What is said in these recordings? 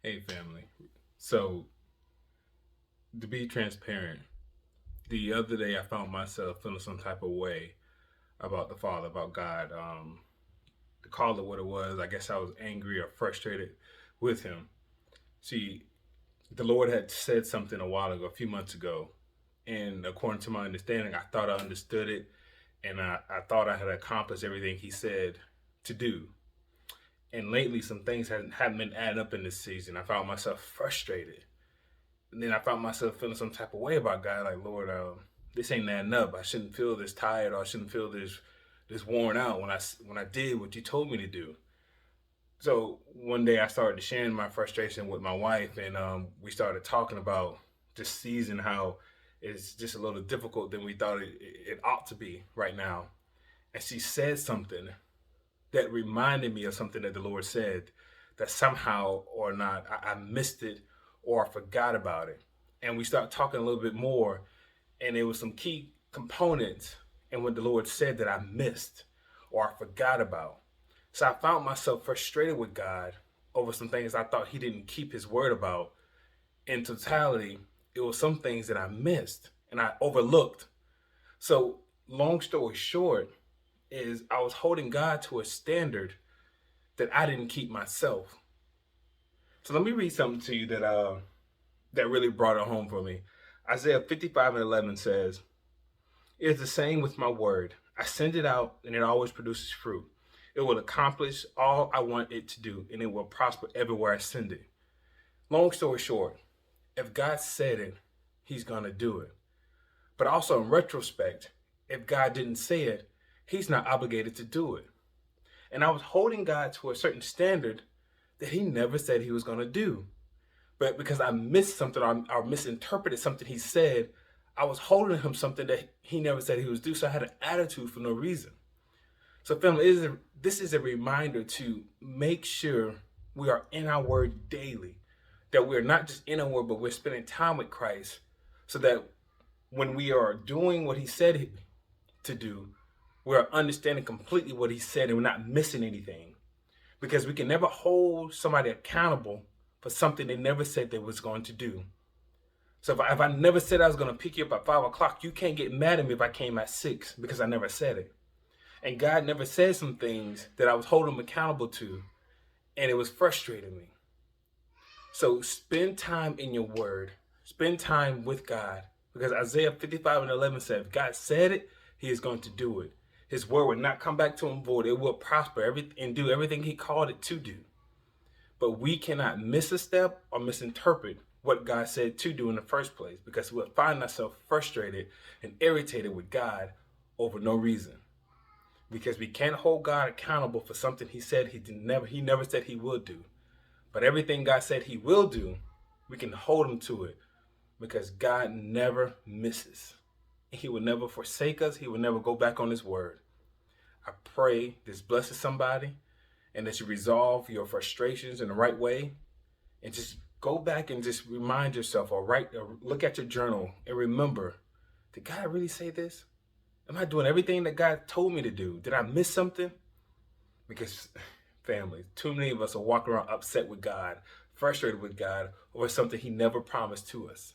Hey, family. So, to be transparent, the other day I found myself feeling some type of way about the Father, about God. To call it what it was, I guess I was angry or frustrated with Him. See, the Lord had said something a while ago, a few months ago, and according to my understanding, I thought I understood it, and I thought I had accomplished everything He said to do. And lately, some things haven't been adding up in this season. I found myself frustrated. And then I found myself feeling some type of way about God, like Lord, this ain't adding up. I shouldn't feel this tired, or I shouldn't feel this worn out when I did what you told me to do. So one day I started sharing my frustration with my wife, and we started talking about this season, how it's just a little difficult than we thought it ought to be right now. And she said something that reminded me of something that the Lord said, that somehow or not I missed it or I forgot about it. And we started talking a little bit more, and there was some key components in what the Lord said that I missed or I forgot about. So I found myself frustrated with God over some things I thought He didn't keep His word about. In totality, it was some things that I missed and I overlooked. So, long story short, is I was holding God to a standard that I didn't keep myself. So let me read something to you that really brought it home for me. Isaiah 55:11 says, "It is the same with my word. I send it out and it always produces fruit. It will accomplish all I want it to do, and it will prosper everywhere I send it." Long story short, if God said it, He's gonna do it. But also in retrospect, if God didn't say it, He's not obligated to do it. And I was holding God to a certain standard that He never said He was gonna do. But because I missed something or misinterpreted something He said, I was holding Him something that He never said He was due. So I had an attitude for no reason. So, family, this is a reminder to make sure we are in our word daily, that we're not just in our word, but we're spending time with Christ, so that when we are doing what He said to do, we're understanding completely what He said and we're not missing anything. Because we can never hold somebody accountable for something they never said they was going to do. So if I never said I was going to pick you up at 5 o'clock, you can't get mad at me if I came at 6 because I never said it. And God never said some things that I was holding Him accountable to, and it was frustrating me. So spend time in your word, spend time with God, because Isaiah 55:11 said, if God said it, He is going to do it. His word will not come back to Him void. It will prosper and do everything He called it to do. But we cannot miss a step or misinterpret what God said to do in the first place, because we'll find ourselves frustrated and irritated with God over no reason. Because we can't hold God accountable for something He never said He would do. But everything God said He will do, we can hold Him to it, because God never misses. He will never forsake us. He will never go back on His word. I pray this blesses somebody, and that you resolve your frustrations in the right way, and just go back and just remind yourself, or write or look at your journal and remember, did God really say this? Am I doing everything that God told me to do? Did I miss something? Because, family, too many of us are walking around upset with God, frustrated with God over something He never promised to us.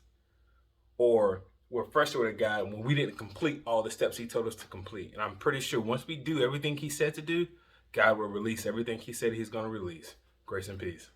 Or we're frustrated with God when we didn't complete all the steps He told us to complete. And I'm pretty sure once we do everything He said to do, God will release everything He said He's going to release. Grace and peace.